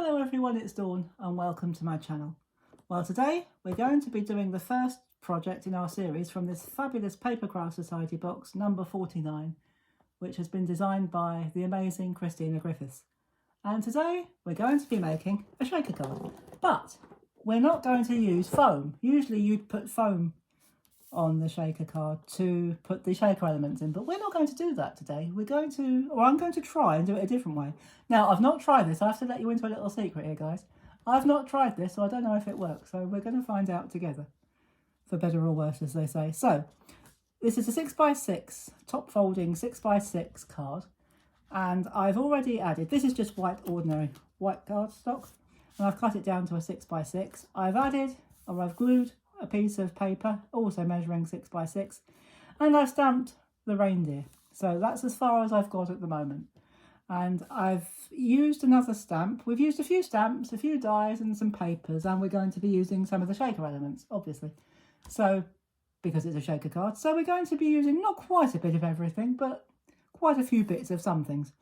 Hello everyone, it's Dawn and welcome to my channel. Well, today we're going to be doing the first project in our series from this fabulous Papercraft Society box number 49, which has been designed by the amazing Christina Griffiths. And today we're going to be making a shaker card, but we're not going to use foam. Usually you'd put foam on the shaker card to put the shaker elements in, but we're not going to do that today. I'm going to try and do it a different way. Now, I've not tried this. I have to let you into a little secret here, guys. I've not tried this, so I don't know if it works. So we're going to find out together, for better or worse, as they say. So this is a 6x6 top folding 6x6 card, and I've already added, this is just ordinary white cardstock, and I've cut it down to a 6x6. I've glued a piece of paper, also measuring 6x6, and I've stamped the reindeer. So that's as far as I've got at the moment. And I've used another stamp. We've used a few stamps, a few dies and some papers, and we're going to be using some of the shaker elements, obviously. So, because it's a shaker card, so we're going to be using not quite a bit of everything, but quite a few bits of some things.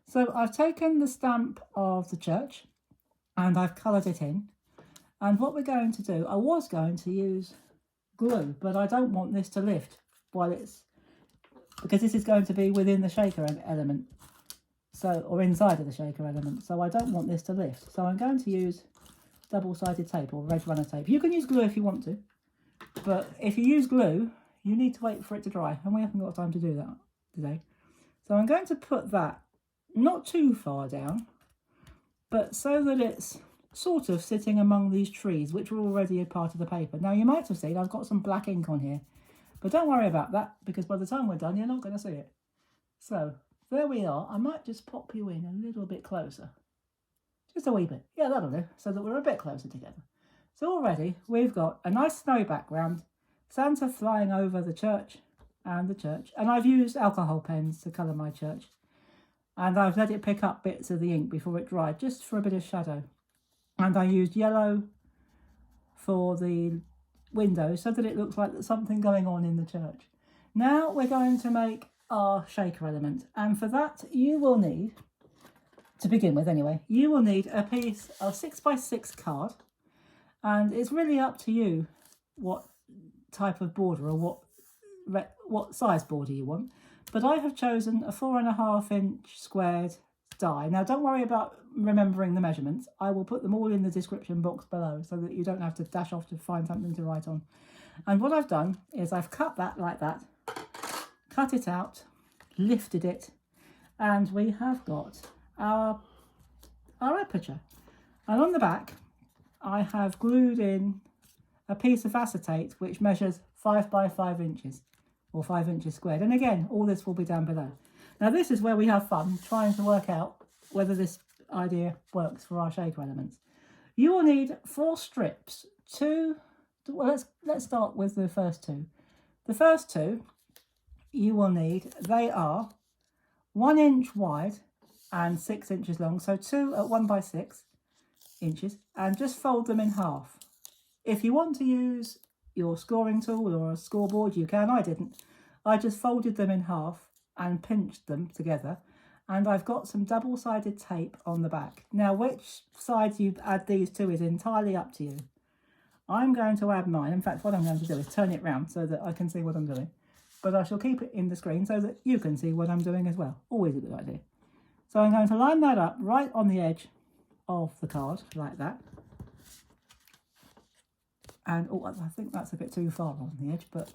So I've taken the stamp of the church and I've coloured it in. And what we're going to do, I was going to use glue, but I don't want this to lift because this is going to be within the shaker element, or inside of the shaker element. So I don't want this to lift. So I'm going to use double-sided tape or red runner tape. You can use glue if you want to, but if you use glue, you need to wait for it to dry, and we haven't got time to do that today. So I'm going to put that not too far down, but so that it's sort of sitting among these trees, which are already a part of the paper. Now, you might have seen I've got some black ink on here, but don't worry about that, because by the time we're done, you're not going to see it. So there we are. I might just pop you in a little bit closer. Just a wee bit. Yeah, that'll do, so that we're a bit closer together. So already we've got a nice snowy background, Santa flying over the church, and I've used alcohol pens to colour my church. And I've let it pick up bits of the ink before it dried, just for a bit of shadow. And I used yellow for the windows so that it looks like there's something going on in the church. Now we're going to make our shaker element. And for that, you will need, to begin with anyway, you will need a piece of 6x6 card. And it's really up to you what type of border or what size border you want. But I have chosen a 4.5-inch squared die. Now, don't worry about remembering the measurements. I will put them all in the description box below so that you don't have to dash off to find something to write on. And what I've done is I've cut that like that, cut it out, lifted it, and we have got our aperture. And on the back, I have glued in a piece of acetate which measures 5 by 5 inches, or 5 inches squared. And again, all this will be down below. Now, this is where we have fun trying to work out whether this idea works for our shaker elements. You will need 4 strips. Let's start with the first two. The first two you will need, they are 1 inch wide and 6 inches long. So 2 at 1 by 6 inches, and just fold them in half. If you want to use your scoring tool or a scoreboard, you can. I didn't. I just folded them in half and pinched them together, and I've got some double-sided tape on the back. Now, which side you add these to is entirely up to you. I'm going to add mine. In fact, what I'm going to do is turn it round so that I can see what I'm doing, but I shall keep it in the screen so that you can see what I'm doing as well. Always a good idea. So I'm going to line that up right on the edge of the card, like that. And I think that's a bit too far on the edge, but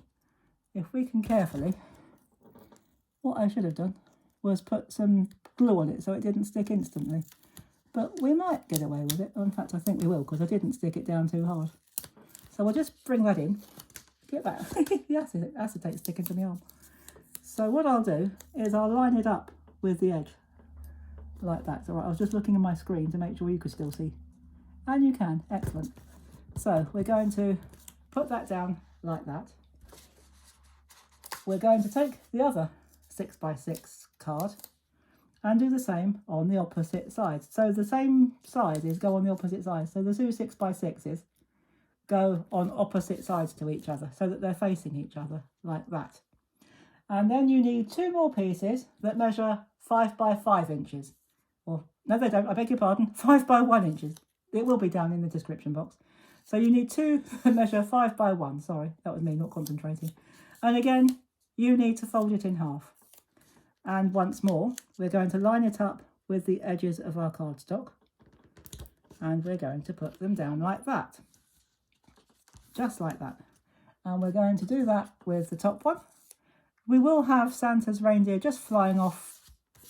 if we can carefully, what I should have done was put some glue on it so it didn't stick instantly. But we might get away with it. In fact, I think we will, because I didn't stick it down too hard. So we'll just bring that in. Get that. The acetate sticking to my arm. So what I'll do is I'll line it up with the edge, like that. All right, I was just looking at my screen to make sure you could still see. And you can. Excellent. So we're going to put that down like that. We're going to take the other 6x6 card and do the same on the opposite side. So the same sizes go on the opposite sides. So the two 6x6s go on opposite sides to each other so that they're facing each other like that. And then you need 2 more pieces that measure 5 by 5 inches, or No, they don't. I beg your pardon. 5 by 1 inches. It will be down in the description box. So you need two that measure 5 by 1. Sorry, that was me not concentrating. And again, you need to fold it in half. And once more, we're going to line it up with the edges of our cardstock. And we're going to put them down like that. Just like that. And we're going to do that with the top one. We will have Santa's reindeer just flying off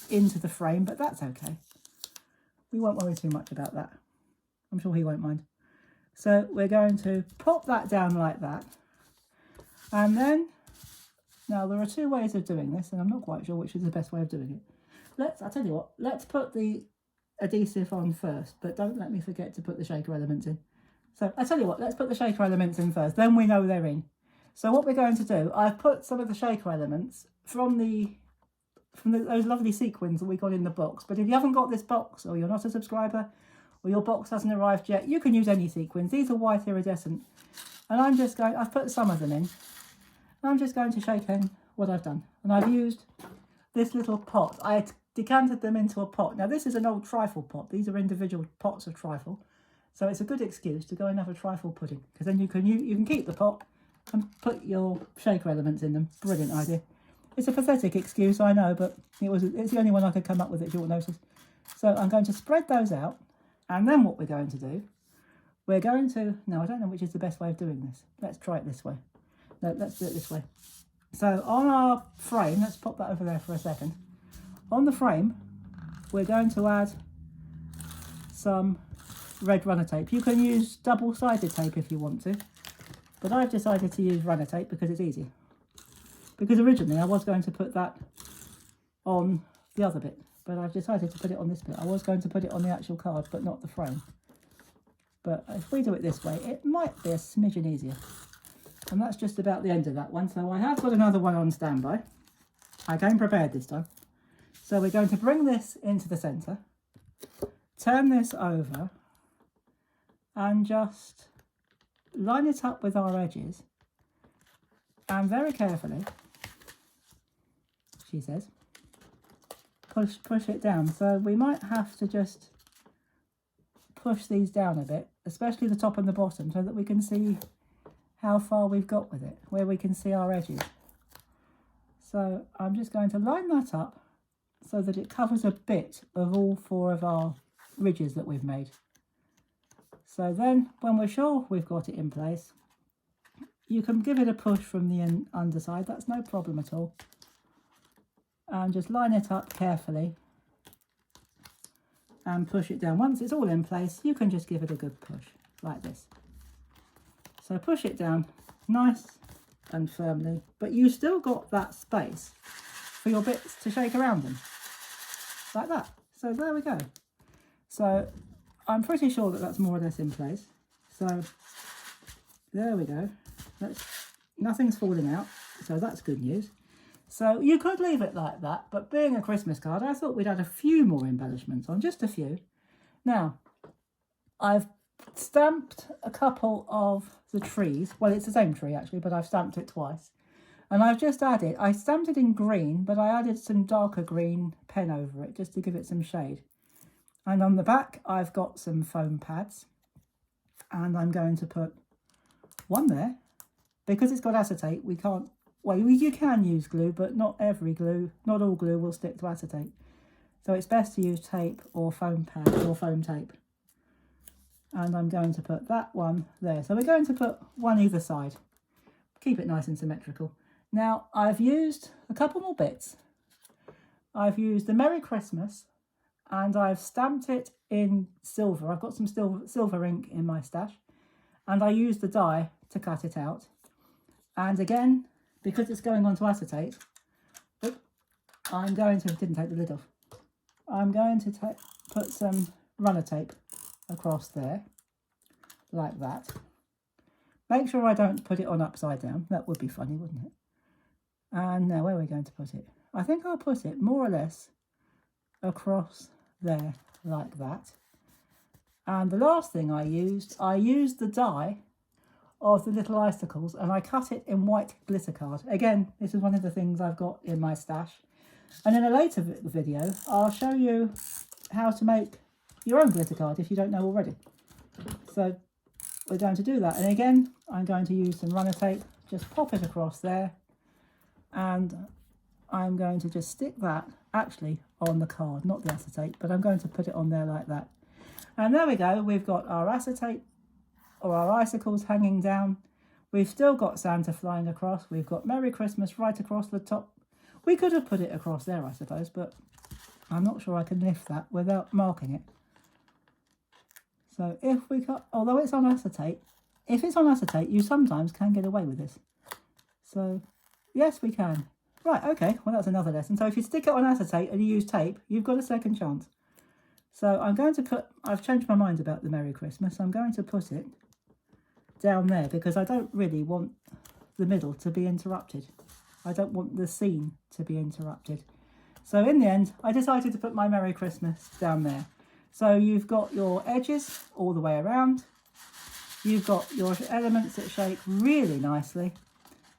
into the frame, but that's okay. We won't worry too much about that. I'm sure he won't mind. So we're going to pop that down like that. And then, now there are two ways of doing this, and I'm not quite sure which is the best way of doing it. I'll tell you what, let's put the adhesive on first, but don't let me forget to put the shaker elements in. So I tell you what, let's put the shaker elements in first, then we know they're in. So what we're going to do, I've put some of the shaker elements from those lovely sequins that we got in the box. But if you haven't got this box, or you're not a subscriber, or your box hasn't arrived yet, you can use any sequins. These are white iridescent. And I've put some of them in. And I'm just going to shake in what I've done. And I've used this little pot. I decanted them into a pot. Now this is an old trifle pot. These are individual pots of trifle. So it's a good excuse to go and have a trifle pudding. Because then you can keep the pot and put your shaker elements in them. Brilliant idea. It's a pathetic excuse, I know, but it's the only one I could come up with at short notice. So I'm going to spread those out, and then what we're going to do, no, I don't know which is the best way of doing this. Let's try it this way. No, let's do it this way. So on our frame, let's pop that over there for a second. On the frame, we're going to add some red runner tape. You can use double-sided tape if you want to, but I've decided to use runner tape because it's easy. Because originally I was going to put that on the other bit, but I've decided to put it on this bit. I was going to put it on the actual card, but not the frame. But if we do it this way, it might be a smidgen easier. And that's just about the end of that one. So I have got another one on standby. I came prepared this time. So we're going to bring this into the centre, turn this over, and just line it up with our edges. And very carefully, she says, push it down. So we might have to just push these down a bit, especially the top and the bottom, so that we can see how far we've got with it, where we can see our edges. So I'm just going to line that up so that it covers a bit of all 4 of our ridges that we've made. So then when we're sure we've got it in place, you can give it a push from the underside, that's no problem at all. And just line it up carefully and push it down. Once it's all in place, you can just give it a good push, like this. So push it down nice and firmly, but you still got that space for your bits to shake around them, like that. So there we go. So I'm pretty sure that that's more or less in place. So there we go. Nothing's falling out, so that's good news. So you could leave it like that, but being a Christmas card, I thought we'd add a few more embellishments on, just a few. Now, I've stamped a couple of the trees. Well, it's the same tree actually, but I've stamped it twice. And I've just added, I stamped it in green, but I added some darker green pen over it just to give it some shade. And on the back, I've got some foam pads, and I'm going to put one there. Because it's got acetate, we can't, well, you can use glue, but not every glue, not all glue will stick to acetate. So it's best to use tape or foam pad or foam tape. And I'm going to put that one there. So we're going to put one either side. Keep it nice and symmetrical. Now, I've used a couple more bits. I've used the Merry Christmas, and I've stamped it in silver. I've got some silver ink in my stash, and I used the die to cut it out. And again, because it's going onto acetate, I'm going to, didn't take the lid off, I'm going to put some runner tape across there, like that. Make sure I don't put it on upside down, that would be funny, wouldn't it? And now where are we going to put it? I think I'll put it more or less across there, like that. And the last thing I used the die of the little icicles, and I cut it in white glitter card. Again, this is one of the things I've got in my stash. And in a later video, I'll show you how to make your own glitter card if you don't know already. So we're going to do that, and again I'm going to use some runner tape, just pop it across there, and I'm going to just stick that actually on the card, not the acetate, but I'm going to put it on there like that. And there we go, we've got our acetate or our icicles hanging down. We've still got Santa flying across. We've got Merry Christmas right across the top. We could have put it across there, I suppose, but I'm not sure I can lift that without marking it. So if we got, although it's on acetate, if it's on acetate, you sometimes can get away with this. So yes, we can. Right, okay, well that's another lesson. So if you stick it on acetate and you use tape, you've got a second chance. So I'm going to put, I've changed my mind about the Merry Christmas. I'm going to put it down there because I don't really want the middle to be interrupted. I don't want the scene to be interrupted. So in the end, I decided to put my Merry Christmas down there. So you've got your edges all the way around. You've got your elements that shake really nicely,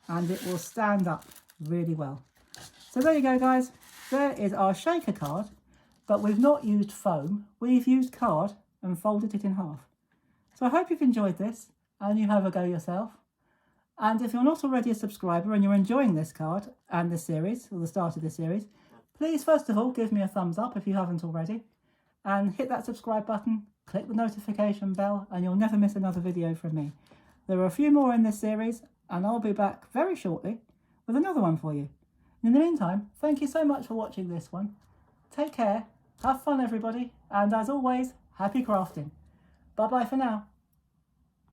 and it will stand up really well. So there you go, guys. There is our shaker card, but we've not used foam. We've used card and folded it in half. So I hope you've enjoyed this and you have a go yourself. And if you're not already a subscriber and you're enjoying this card and this series, or the start of this series, please first of all give me a thumbs up if you haven't already, and hit that subscribe button, click the notification bell, and you'll never miss another video from me. There are a few more in this series, and I'll be back very shortly with another one for you. In the meantime, thank you so much for watching this one. Take care, have fun everybody, and as always, happy crafting. Bye bye for now.